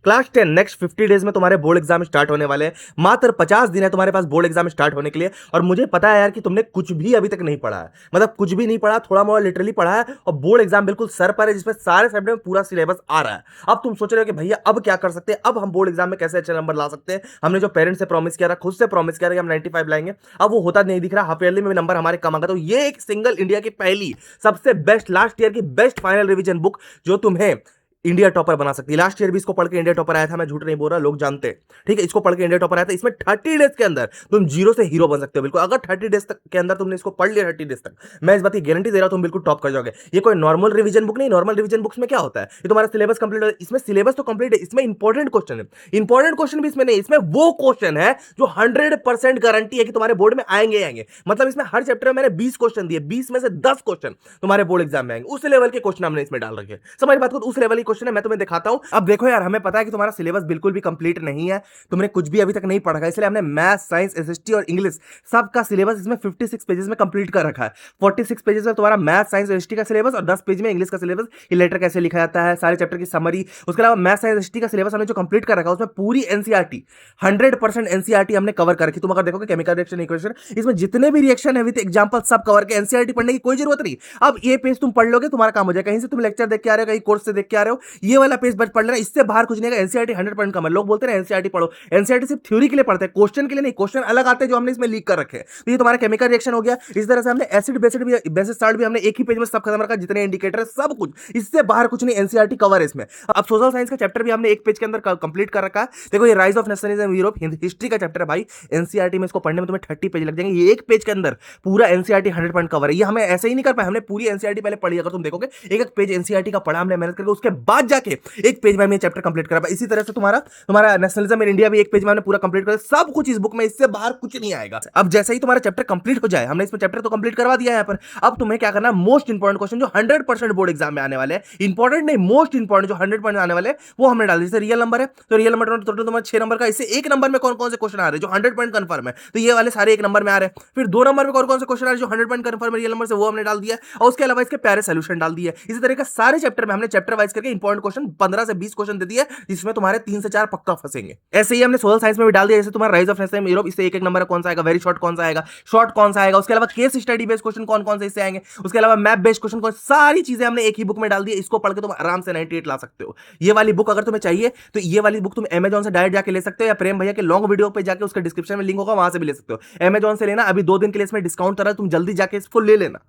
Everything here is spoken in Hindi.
क्लास 10 नेक्स्ट 50 डेज में तुम्हारे बोर्ड एग्जाम स्टार्ट होने वाले हैं। मात्र 50 दिन है तुम्हारे पास बोर्ड एग्जाम स्टार्ट होने के लिए। और मुझे पता है यार कि तुमने कुछ भी अभी तक नहीं पढ़ा है, मतलब कुछ भी नहीं पढ़ा, थोड़ा मोड़ा लिटरली पढ़ा है, और बोर्ड एग्जाम बिल्कुल सर पर है जिसमें सारे सब्जेक्ट में पूरा सिलेबस आ रहा है। अब तुम सोच रहे हो कि भैया अब क्या कर सकते हैं, अब हम बोर्ड एग्जाम में कैसे अच्छे नंबर ला सकते हैं। हमने जो पेरेंट्स से प्रॉमिस किया था, खुद से प्रॉमिस किया था कि हम 95 लाएंगे, अब वो होता नहीं दिख रहा। हाफ ईयरली में भी नंबर हमारे कम आ गए। तो ये एक सिंगल इंडिया की पहली सबसे बेस्ट लास्ट ईयर की बेस्ट फाइनल रिवीजन बुक जो तुम्हें इंडिया टॉपर बना सकती है। लास्ट ईयर भी इसको पढ़ के इंडिया टॉपर आया था, मैं झूठ नहीं बोल रहा, लोग जानते हैं। ठीक है, इसको पढ़ के इंडिया टॉपर आया था। इसमें 30 डेज के अंदर तुम जीरो से हीरो बन सकते हो बिल्कुल। अगर 30 डेज तक के अंदर तुमने इसको पढ़ लिया, 30 डेज तक, मैं इस बात की गारंटी दे रहा हूं तुम बिल्कुल टॉप कर जाओगे। ये कोई नॉर्मल रिवीजन बुक नहीं। नॉर्मल रिवीजन बुक्स में क्या होता है, ये तुम्हारा सिलेबस कंप्लीट होता है, इसमें सिलेबस तो कंप्लीट है, इसमें इंपॉर्टेंट क्वेश्चन है। इंपॉर्टेंट क्वेश्चन भी इसमें नहीं, इसमें वो क्वेश्चन है जो 100% गारंटी है कि तुम्हारे बोर्ड में आएंगे आएंगे। मतलब इसमें हर चैप्टर में मैंने 20 क्वेश्चन दिए, 20 में से 10 क्वेश्चन तुम्हारे बोर्ड एग्जाम में आएंगे। उस लेवल के क्वेश्चन हमने इसमें डाल रखे। समझ बात को, उस लेवल के क्वेश्चन है, मैं तुम्हें दिखाता हूं। अब देखो यार, हमें पता है कि तुम्हारा सिलेबस बिल्कुल भी कंप्लीट नहीं है, तुमने कुछ भी अभी तक नहीं पढ़ा है, इसलिए हमने मैथ, साइंस, एसएसटी और इंग्लिश सबका सिलेबस इसमें 56 पेजेस में कंप्लीट कर रखा है। 46 पेजेस में तुम्हारा मैथ, साइंस, एसएसटी का सिलेबस और 10 पेज में इंग्लिश का सिलेबस, ये लेटर कैसे लिखा जाता है, सारे चैप्टर की समरी। उसके अलावा मैथ, साइंस, एसएसटी का सिलेबस हमने जो कंप्लीट कर रखा है उसमें पूरी एनसीईआरटी 100% एनसीईआरटी हमने कवर कर रखी। तुम अगर देखोगे केमिकल रिएक्शन, इक्वेशन, इसमें जितने भी रिएक्शन है विद एग्जांपल सब कवर के। एनसीईआरटी पढ़ने की कोई जरूरत नहीं। अब ये पेज तुम पढ़ लोगे, तुम्हारा काम हो जाएगा। कहीं से तुम लेक्चर देख के आ रहे हो, कहीं कोर्स से देख के आ रहे हो, ये वाला पेज बस पढ़ लेना, इससे बाहर कुछ नहीं है। एनसीईआरटी 100% कम है। लोग बोलते हैं एनसीईआरटी पढ़ो, एनसीईआरटी सिर्फ थ्योरी के लिए पढ़ते हैं, क्वेश्चन के लिए नहीं। क्वेश्चन अलग आते हैं जो हमने इसमें लीक कर रखे हैं। तो ये तुम्हारा केमिकल रिएक्शन हो गया। इस तरह से हमने एसिड बेसिस साल्ट भी हमने एक ही पेज में सब खत्म रखा, जितने इंडिकेटर है सब कुछ, इससे बाहर कुछ नहीं। एनसीईआरटी कवर है इसमें। अब सोशल साइंस का चैप्टर भी हमने एक पेज के अंदर कंप्लीट कर रखा है। देखो ये rise of nationalism Europe, history का चैप्टर है भाई। एनसीईआरटी में इसको पढ़ने में तुम्हें 30 पेज लग जाएंगे। ये एक पेज के अंदर पूरा एनसीईआरटी 100% कवर है। ये हमें ऐसे ही नहीं कर पाए, हमने पूरी एनसीईआरटी पहले पढ़ी। अगर तुम देखोगे एक एक पेज एनसीईआरटी का पढ़ा हमने मेहनत करके, उसके बाद जाके एक पेज में हमने चैप्टर कंप्लीट करा। इसी तरह से तुम्हारा नेशनलिज्म इन इंडिया भी एक पेज में हमने पूरा कंप्लीट कर, सब कुछ इस बुक में, इससे बाहर कुछ नहीं आएगा। अब जैसे ही तुम्हारा चैप्टर कंप्लीट हो जाए, हमने इसमें चैप्टर तो कंप्लीट करवा दिया है यहाँ पर, अब तुम्हें क्या करना है, मोस्ट इंपॉर्टेंट क्वेश्चन जो 100% बोर्ड एग्जाम में आने वाले हैं, इंपॉर्टेंट नहीं मोस्ट इंपॉर्टेंट जो 100% आने वाले हैं, वो हमने डाल दिया। जैसे रियल नंबर है तो रियल नंबर टोटल तुम्हारा 6 नंबर का, इससे एक नंबर में कौन कौन से क्वेश्चन आ रहे हैं जो 100% कंफर्म है, तो ये वाले सारे एक नंबर में आ रहे हैं। फिर 2 नंबर में कौन कौन से क्वेश्चन आ रहे हैं जो 100% कंफर्म है रियल नंबर से, वो हमने डाल दिया। और उसके अलावा इसके प्यारे सोल्यूशन डाल दिए। इसी तरह का सारे चैप्टर में हमने चैप्टर वाइज करके इंपॉर्टेंट क्वेश्चन 15 से 20 क्वेश्चन दे दिए, जिसमें तुम्हारे 3 से 4 पक्का फंसेंगे। ऐसे ही हमने सोशल साइंस में भी डाल दिया। जैसे तुम्हारा राइज ऑफ नेशनलिज्म यूरोप, इससे एक एक नंबर कौन सा आएगा, वेरी शॉर्ट कौन सा आएगा, शॉर्ट कौन सा आएगा। उसके अलावा केस स्टडी बेस्ड क्वेश्चन कौन कौन से इससे आएंगे। उसके अलावा मैप बेस्ड क्वेश्चन कौन, सारी चीजें हमने एक ही बुक में डाल दी। इसको पढ़ के तुम आराम से 98 ला सकते हो। ये वाली बुक अगर तुम्हें चाहिए तो ये वाली बुक तुम अमेजॉन से डायरेक्ट जाके ले सकते हो, या प्रेम भैया के लॉन्ग वीडियो पे जाके उसके डिस्क्रिप्शन में लिंक होगा, वहां से भी ले सकते हो। अमेजॉन से लेना, अभी 2 दिन के लिए इसमें डिस्काउंट चल रहा है, तुम जल्दी जाके इसको ले लेना।